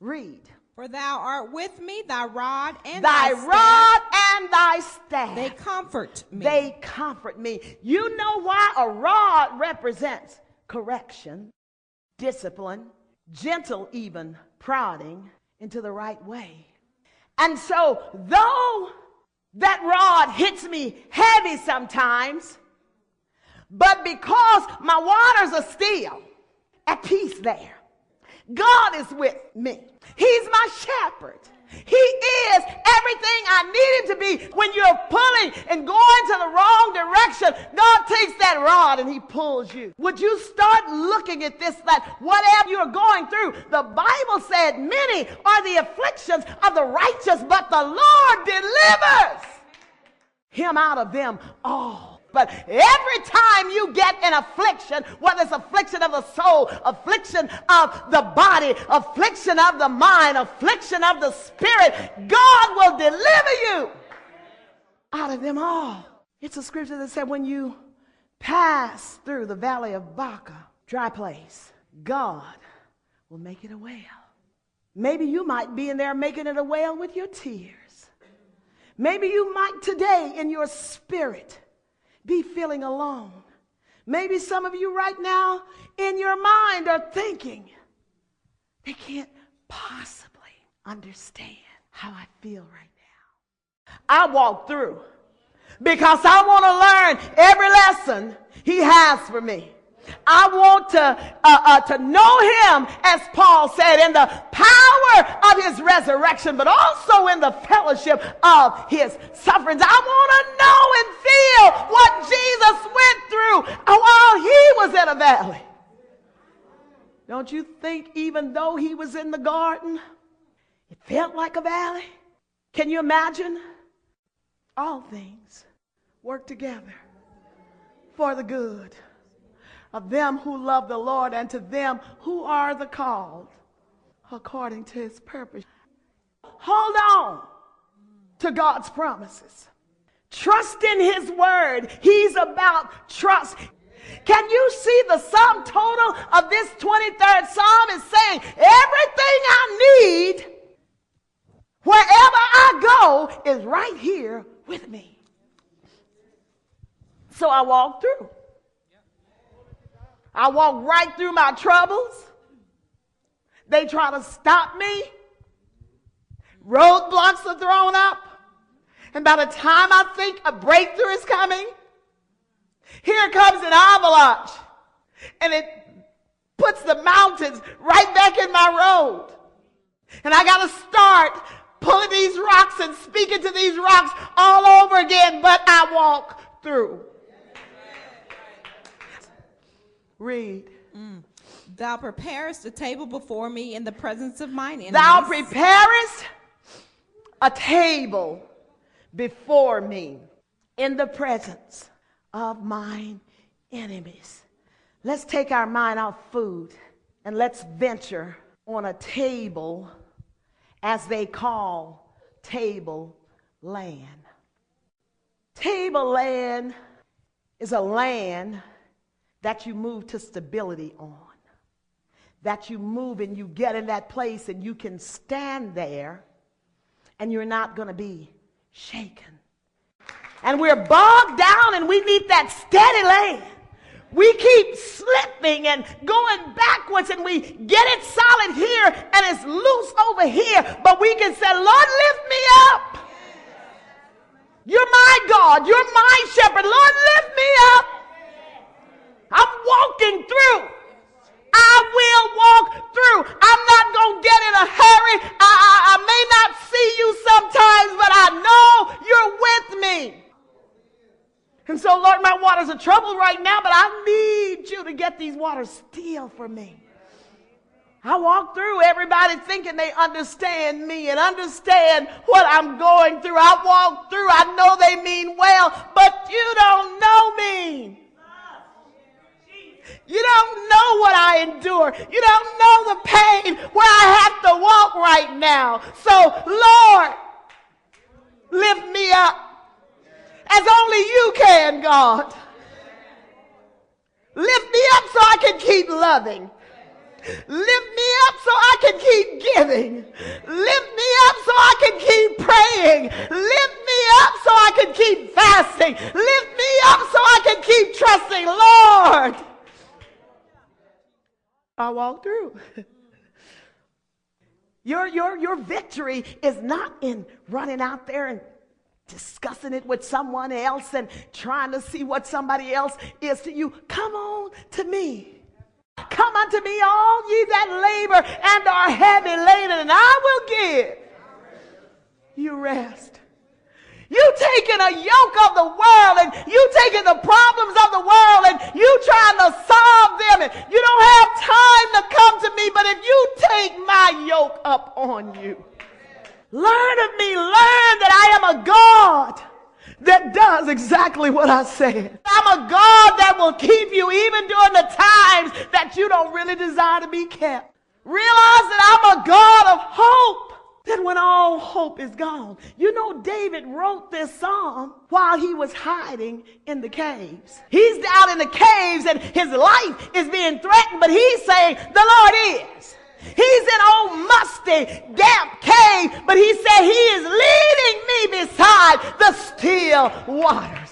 Read. For thou art with me, thy rod and thy rod and thy staff. They comfort me. They comfort me. You know why? A rod represents correction, discipline, gentle even prodding into the right way. And so though that rod hits me heavy sometimes, but because my waters are still at peace there, God is with me. He's my shepherd. He is everything I need him to be. When you're pulling and going to the wrong direction, God takes that rod and he pulls you. Would you start looking at this, that whatever you're going through, the Bible said many are the afflictions of the righteous, but the Lord delivers him out of them all. But every time you get an affliction, whether it's affliction of the soul, affliction of the body, affliction of the mind, affliction of the spirit, God will deliver you out of them all. It's a scripture that said when you pass through the valley of Baca, dry place, God will make it a well. Maybe you might be in there making it a well with your tears. Maybe you might today in your spirit be feeling alone. Maybe some of you right now in your mind are thinking, they can't possibly understand how I feel right now. I walk through because I want to learn every lesson he has for me. I want to know him, as Paul said, in the power of his resurrection, but also in the fellowship of his sufferings. I want to know and feel what Jesus went through while he was in a valley. Don't you think even though he was in the garden, it felt like a valley? Can you imagine? All things work together for the good of them who love the Lord and to them who are the called according to his purpose. Hold on to God's promises. Trust in his word. He's about trust. Can you see the sum total of this 23rd Psalm is saying everything I need wherever I go is right here with me. So I walk through. I walk right through my troubles. They try to stop me. Roadblocks are thrown up. And by the time I think a breakthrough is coming, here comes an avalanche. And it puts the mountains right back in my road. And I got to start pulling these rocks and speaking to these rocks all over again. But I walk through. Read. Thou preparest a table before me in the presence of mine enemies. Thou preparest a table before me in the presence of mine enemies. Let's take our mind off food and let's venture on a table, as they call table land. Table land is a land that you move to stability on, that you move and you get in that place and you can stand there and you're not going to be shaken. And we're bogged down and we need that steady land. We keep slipping and going backwards and we get it solid here and it's loose over here, but we can say, Lord, lift me up. You're my God. You're my shepherd. Lord, lift me up. I'm walking through. I will walk through. I'm not going to get in a hurry. I may not see you sometimes, but I know you're with me. And so, Lord, my waters are troubled right now, but I need you to get these waters still for me. I walk through, everybody thinking they understand me and understand what I'm going through. I walk through. I know they mean well, but you don't know me. You don't know what I endure. You don't know the pain where I have to walk right now. So, Lord, lift me up as only you can, God. Lift me up so I can keep loving. Lift me up so I can keep giving. Lift me up so I can keep praying. Lift me up so I can keep fasting. Lift me up so I can keep trusting. Lord, I walk through. Your victory is not in running out there and discussing it with someone else and trying to see what somebody else is to you. Come on to me. Come unto me, all ye that labor and are heavy laden, and I will give you rest. You taking a yoke of the world, and you taking the problems of the world, and you trying to solve them, and you don't have time to come to me, but if you take my yoke up on you, learn of me, learn that I am a God that does exactly what I said. I'm a God that will keep you even during the times that you don't really desire to be kept. Realize that I'm a God of hope. That when all hope is gone. You know, David wrote this psalm while he was hiding in the caves. He's out in the caves and his life is being threatened, but he's saying, the Lord is. He's in old musty, damp cave, but he said he is leading me beside the still waters.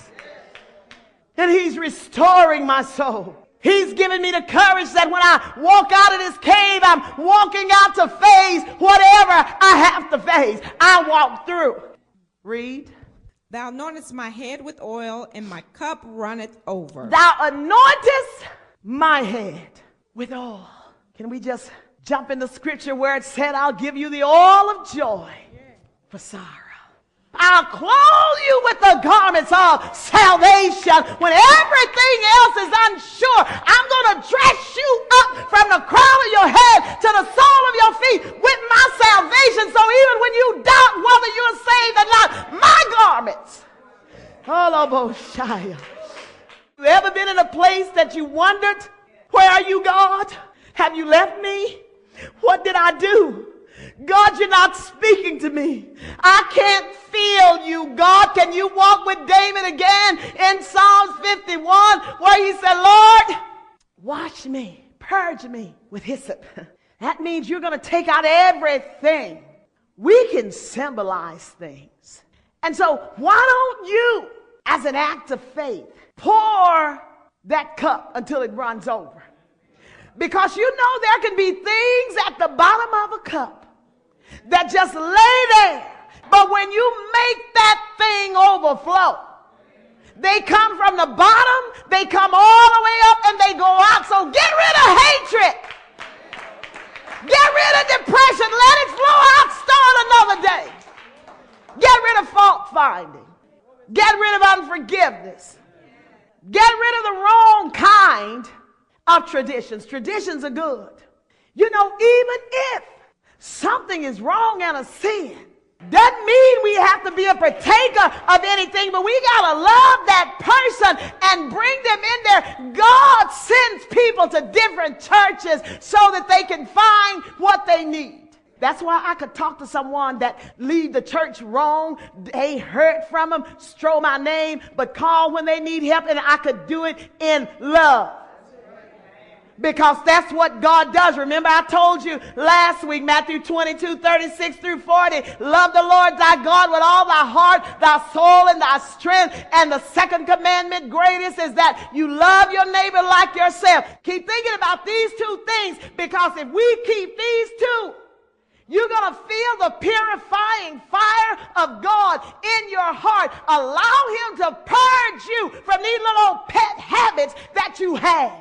And he's restoring my soul. He's given me the courage that when I walk out of this cave, I'm walking out to face whatever I have to face. I walk through. Read. Thou anointest my head with oil, and my cup runneth over. Thou anointest my head with oil. Can we just jump in the scripture where it said, I'll give you the oil of joy for sorrow. I'll clothe you with the garments of salvation. When everything else is unsure, I'm going to dress you up from the crown of your head to the sole of your feet with my salvation. So even when you doubt whether you're saved or not, my garments. Have you ever been in a place that you wondered, where are you, God? Have you left me? What did I do? God, you're not speaking to me. I can't feel you, God. Can you walk with David again in Psalms 51 where he said, Lord, wash me, purge me with hyssop. That means you're going to take out everything. We can symbolize things. And so why don't you, as an act of faith, pour that cup until it runs over? Because you know there can be things at the bottom of a cup that just lay there. But when you make that thing overflow, they come from the bottom, they come all the way up, and they go out. So get rid of hatred. Get rid of depression. Let it flow out. Start another day. Get rid of fault finding. Get rid of unforgiveness. Get rid of the wrong kind of traditions. Traditions are good. You know, even if something is wrong and a sin, doesn't mean we have to be a partaker of anything, but we got to love that person and bring them in there. God sends people to different churches so that they can find what they need. That's why I could talk to someone that leave the church wrong. They heard from them, stroll my name, but call when they need help, and I could do it in love. Because that's what God does. Remember, I told you last week, Matthew 22:36 through 40, love the Lord thy God with all thy heart, thy soul, and thy strength. And the second commandment, greatest, is that you love your neighbor like yourself. Keep thinking about these two things, because if we keep these two, you're going to feel the purifying fire of God in your heart. Allow him to purge you from these little pet habits that you have.